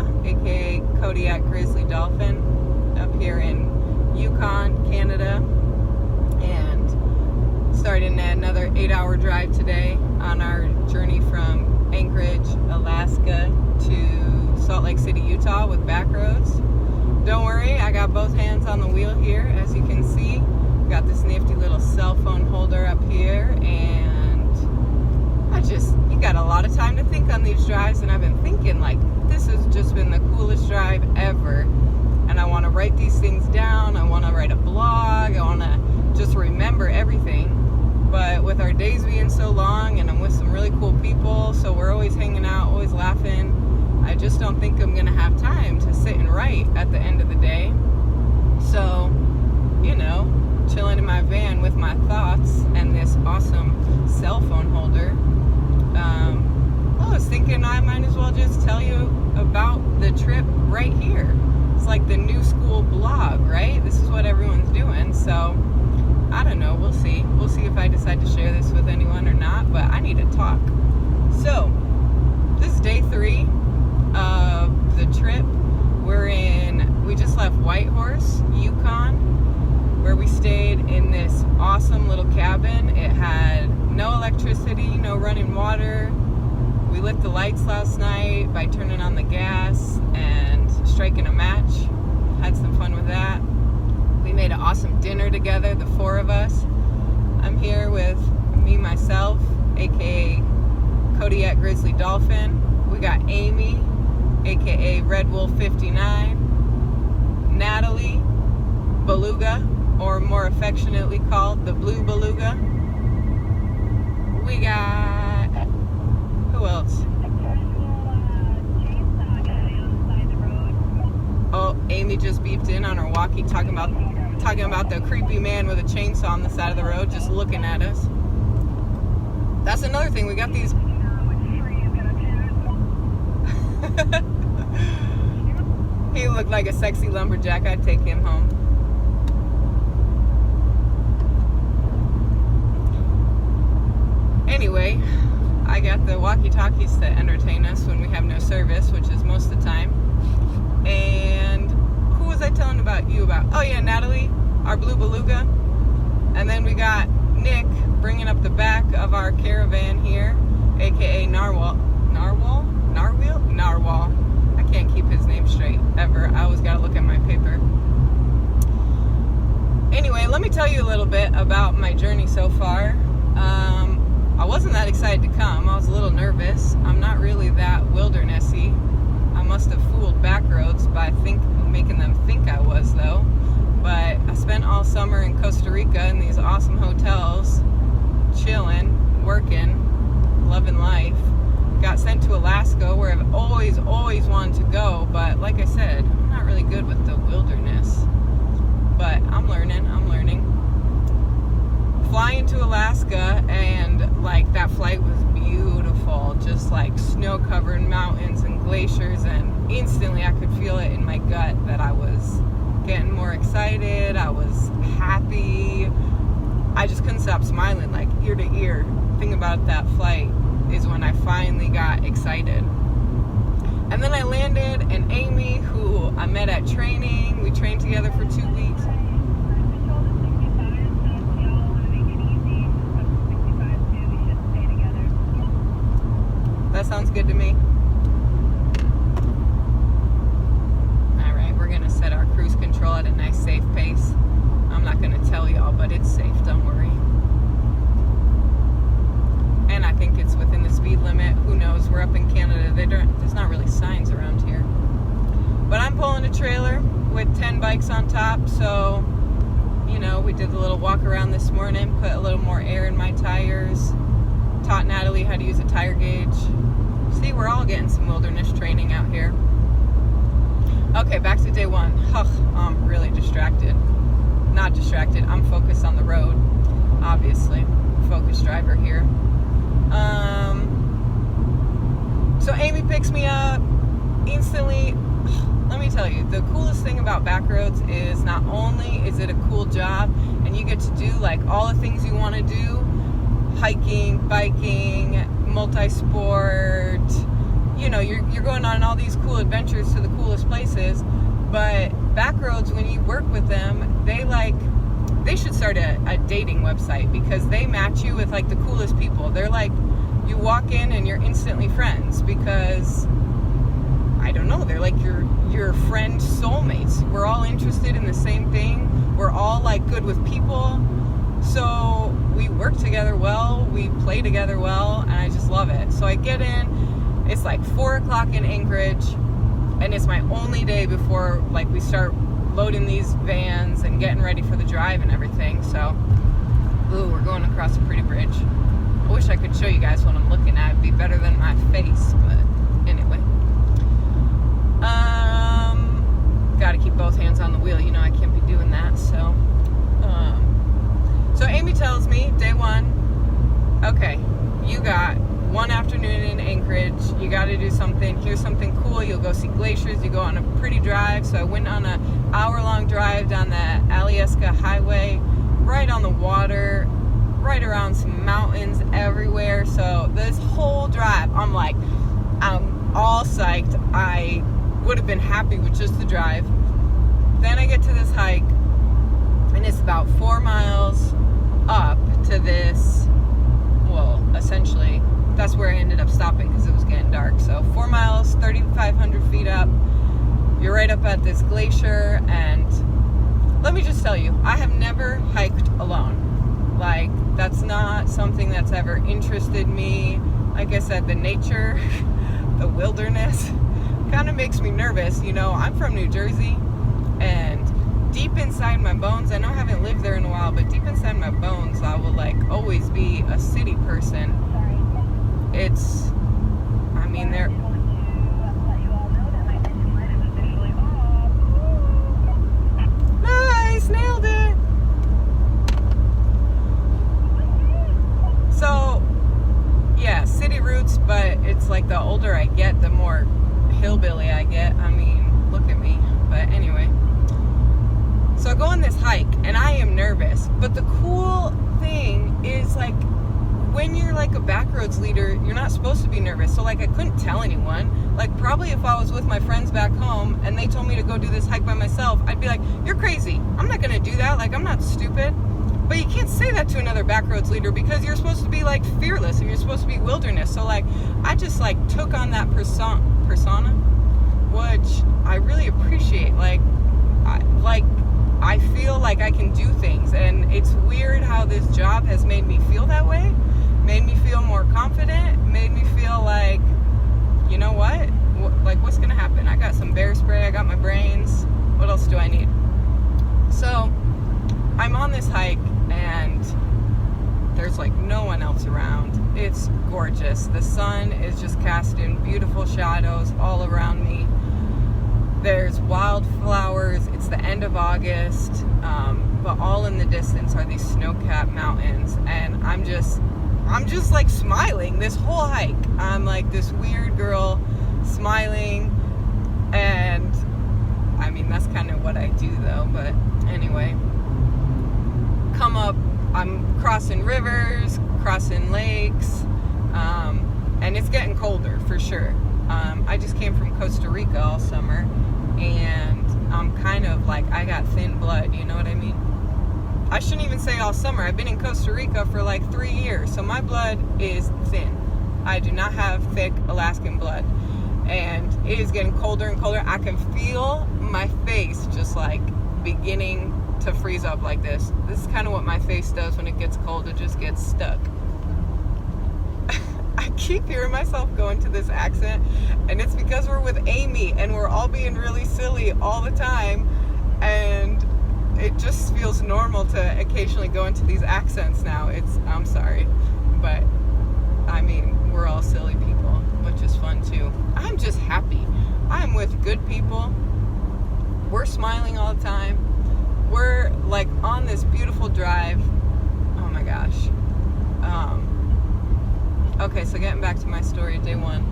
Beluga, aka Kodiak Grizzly Dolphin, up here in Yukon, Canada, and starting another 8-hour drive today on our journey from Anchorage, Alaska to Salt Lake City, Utah with back roads. Don't worry, I got both hands on the wheel here, as you can see. Got this nifty little cell phone holder up here, and you got a lot of time to think on these drives, and I've been thinking, like, this has just been the coolest drive ever, and I want to write these things down. I want to write a blog. I want to just remember everything. But with our days being so long, and I'm with some really cool people, so we're always hanging out, always laughing, I just don't think I'm gonna have time to sit and write at the end of the day. So, chilling in my van with my thoughts and this awesome cell phone holder, I was thinking I might as well just tell you about the trip right here. It's like the new school blog, right? This is what everyone's doing, so I don't know, we'll see. We'll see if I decide to share this with anyone or not, but I need to talk. So, this is day 3 of the trip. We just left Whitehorse, Yukon, where we stayed in this awesome little cabin. It had no electricity, no running water. We lit the lights last night by turning on the gas and striking a match. Had some fun with that. We made an awesome dinner together, the 4 of us. I'm here with me, myself, aka Kodiak Grizzly Dolphin. We got Amy, aka Red Wolf 59, Natalie, Beluga, or more affectionately called the Blue Beluga. We got, who else? Oh, Amy just beeped in on her walkie talking about the creepy man with a chainsaw on the side of the road just looking at us. That's another thing, we got these he looked like a sexy lumberjack. I'd take him home. Anyway, I got the walkie-talkies to entertain us when we have no service, which is most of the time. And who was I telling you about? Oh yeah, Natalie, our Blue Beluga. And then we got Nick bringing up the back of our caravan here, aka Narwhal. I can't keep his name straight ever. I always gotta look at my paper. Anyway, let me tell you a little bit about my journey so far. I wasn't that excited to come. I was a little nervous. I'm not really that wildernessy. I must have fooled backroads by making them think I was, though. But I spent all summer in Costa Rica in these awesome hotels, chilling, working, loving life. Got sent to Alaska, where I've always wanted to go, but like I said, I'm not really good with the wilderness. But I'm learning. Flying to Alaska, and like that flight was beautiful, just like snow-covered mountains and glaciers, and instantly I could feel it in my gut that I was getting more excited. I was happy. I just couldn't stop smiling, like ear to ear. The thing about that flight is when I finally got excited. And then I landed, and Amy, who I met at training, we trained together for 2 weeks. That sounds good to me. Alright, we're going to set our cruise control at a nice safe pace. I'm not going to tell y'all, but it's safe, don't worry. And I think it's within the speed limit. Who knows? We're up in Canada. There's not really signs around here. But I'm pulling a trailer with 10 bikes on top, so, we did a little walk around this morning, put a little more air in my tires, taught Natalie how to use a tire gauge. See, we're all getting some wilderness training out here. Okay, back to day 1. I'm really distracted. Not distracted, I'm focused on the road, obviously. Focused driver here. So Amy picks me up instantly. Let me tell you, the coolest thing about backroads is not only is it a cool job and you get to do like all the things you want to do, hiking, biking, multi-sport, you're going on all these cool adventures to the coolest places, but Backroads, when you work with them, they should start a dating website, because they match you with like the coolest people. They're like, you walk in and you're instantly friends, because I don't know, they're like your friend soulmates. We're all interested in the same thing. We're all like good with people. So we work together well, we play together well, and I just love it. So I get in, it's like 4 o'clock in Anchorage, and it's my only day before like we start loading these vans and getting ready for the drive and everything. So, ooh, we're going across a pretty bridge. I wish I could show you guys what I'm looking at. It'd be better than my face, but anyway. Gotta keep both hands on the wheel. You know I can't be doing that, so. So Amy tells me, day one, okay, you got one afternoon in Anchorage, you got to do something, here's something cool, you'll go see glaciers, you go on a pretty drive. So I went on an hour-long drive down the Alaska highway, right on the water, right around some mountains everywhere. So this whole drive, I'm all psyched. I would have been happy with just the drive. Then I get to this hike, and it's about 4 miles up to this, well, essentially, that's where I ended up stopping because it was getting dark. So 4 miles, 3,500 feet up, you're right up at this glacier, and let me just tell you, I have never hiked alone. Like, that's not something that's ever interested me. Like I said, the nature, the wilderness, kind of makes me nervous. You know, I'm from New Jersey, and deep inside my bones, I know I haven't lived there in a while, but deep inside my bones, I will like always be a city person. It's, I mean, they're, nice, nailed it. So, yeah, city roots, but it's like the older I get, the more hillbilly I get. I mean, look at me. But anyway, so I go on this hike, and I am nervous. But the cool thing is, like, when you're like a backroads leader, you're not supposed to be nervous. So like, I couldn't tell anyone. Like, probably if I was with my friends back home and they told me to go do this hike by myself, I'd be like, you're crazy. I'm not gonna do that. Like, I'm not stupid. But you can't say that to another backroads leader, because you're supposed to be like fearless and you're supposed to be wilderness. So like, I just like took on that persona, which I really appreciate. I feel like I can do things, and it's weird how this job has made me feel that way, made me feel more confident, made me feel like, you know what, like, what's gonna happen? I got some bear spray, I got my brains, what else do I need? So I'm on this hike, and there's like no one else around. It's gorgeous. The sun is just casting beautiful shadows all around me. There's wildflowers. It's the end of August, but all in the distance are these snow-capped mountains, and I'm just like smiling this whole hike. I'm like this weird girl smiling, and I mean, that's kind of what I do though. But anyway, come up, I'm crossing rivers, crossing lakes, and it's getting colder for sure. I just came from Costa Rica all summer, and I'm kind of like, I got thin blood, you know what I mean? I shouldn't even say all summer. I've been in Costa Rica for like 3 years, so my blood is thin. I do not have thick Alaskan blood, and it is getting colder and colder. I can feel my face just like beginning to freeze up like this. This is kind of what my face does when it gets cold. It just gets stuck. I keep hearing myself go into this accent, and it's because we're with Amy and we're all being really silly all the time, and it just feels normal to occasionally go into these accents now. I'm sorry, but I mean, we're all silly people, which is fun too. I'm just happy. I'm with good people. We're smiling all the time. We're like on this beautiful drive. Oh my gosh. Okay, so getting back to my story, day one.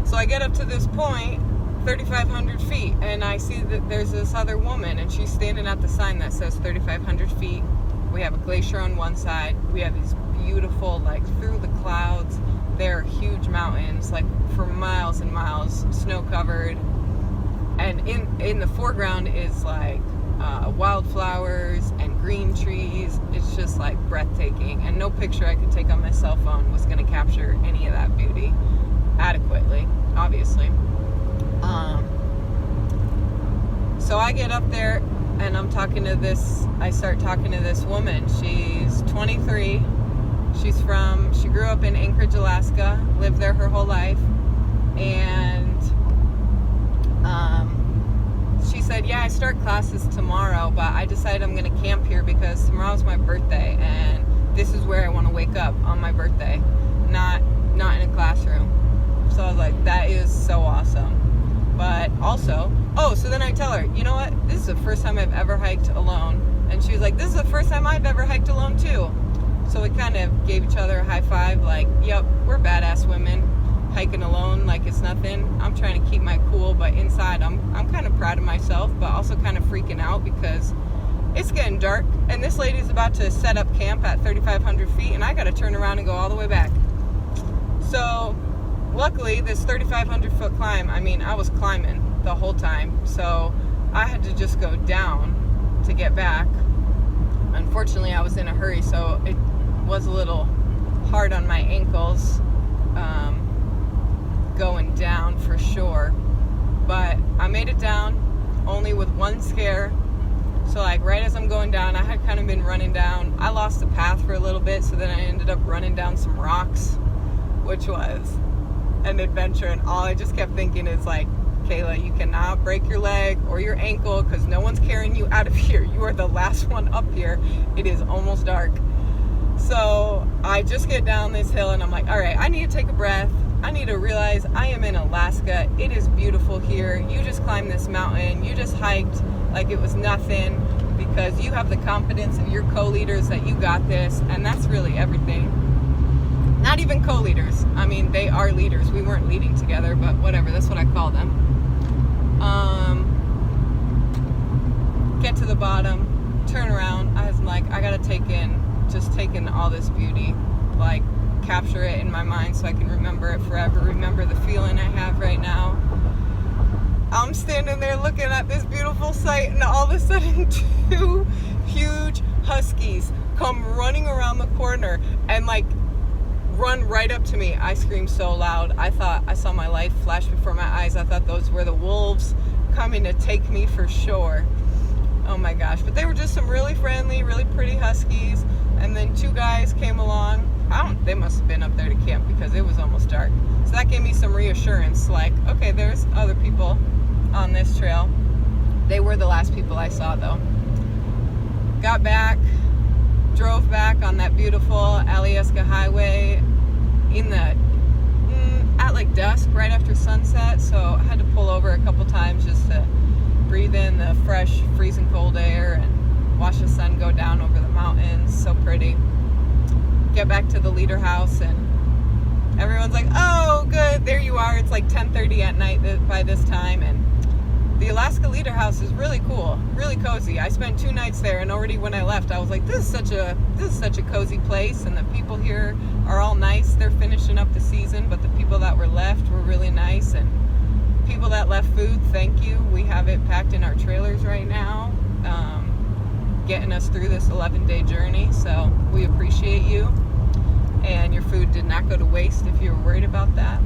So I get up to this point, 3,500 feet, and I see that there's this other woman, and she's standing at the sign that says 3,500 feet. We have a glacier on one side. We have these beautiful, like, through the clouds, they're huge mountains, like for miles and miles, snow covered, and in the foreground is like wildflowers and green trees. It's just like breathtaking, and no picture I could take on my cell phone was going to capture any of that beauty adequately, obviously. So I get up there and I start talking to this woman. She's 23. She grew up in Anchorage, Alaska, lived there her whole life, and she said, yeah, I start classes tomorrow, but I decided I'm going to camp here because tomorrow's my birthday, and this is where I want to wake up on my birthday, not in a classroom. So I was like, that is so awesome. But also, so then I tell her, you know what, this is the first time I've ever hiked alone. And she was like, this is the first time I've ever hiked alone too. So we kind of gave each other a high five, like, yep, we're badass women, hiking alone like it's nothing. I'm trying to keep my cool, but inside I'm kind of proud of myself, but also kind of freaking out because it's getting dark, and this lady's about to set up camp at 3,500 feet, and I got to turn around and go all the way back. So luckily, this 3,500 foot climb, I was climbing the whole time, so I had to just go down to get back. Unfortunately, I was in a hurry, so it was a little hard on my ankles going down for sure. But I made it down only with one scare. So like right as I'm going down, I had kind of been running down. I lost the path for a little bit, so then I ended up running down some rocks, which was an adventure. And all I just kept thinking is like, Kayla, you cannot break your leg or your ankle because no one's carrying you out of here. You are the last one up here. It is almost dark. So I just get down this hill and I'm like, all right, I need to take a breath. I need to realize I am in Alaska. It is beautiful here. You just climbed this mountain. You just hiked like it was nothing because you have the confidence in your co-leaders that you got this. And that's really everything. Not even co-leaders. They are leaders. We weren't leading together, but whatever. That's what I call them. Get to the bottom, turn around. I was like, I gotta take in all this beauty, like capture it in my mind so I can remember it forever, remember the feeling I have right now. I'm standing there looking at this beautiful sight, and all of a sudden 2 huge huskies come running around the corner and like run right up to me. I screamed so loud. I thought I saw my life flash before my eyes. I thought those were the wolves coming to take me for sure. Oh my gosh. But they were just some really friendly, really pretty huskies. And then 2 guys came along. They must have been up there to camp because it was almost dark. So that gave me some reassurance, like, okay, there's other people on this trail. They were the last people I saw though. Got back, drove back on that beautiful Alaska highway at like dusk, right after sunset. So I had to pull over a couple times just to breathe in the fresh, freezing cold air and watch the sun go down over the mountains. So pretty. Get back to the leader house and everyone's like, oh good, there you are. It's like 10:30 at night by this time, and the Alaska Leader House is really cool, really cozy. I spent 2 nights there, and already when I left, I was like, this is such a cozy place, and the people here are all nice. They're finishing up the season, but the people that were left were really nice, and people that left food, thank you. We have it packed in our trailers right now, getting us through this 11-day journey, so we appreciate you, and your food did not go to waste if you were worried about that.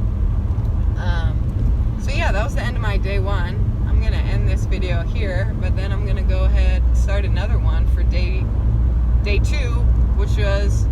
So yeah, that was the end of my day 1. I'm going to end this video here, but then I'm going to go ahead and start another one for day 2, which was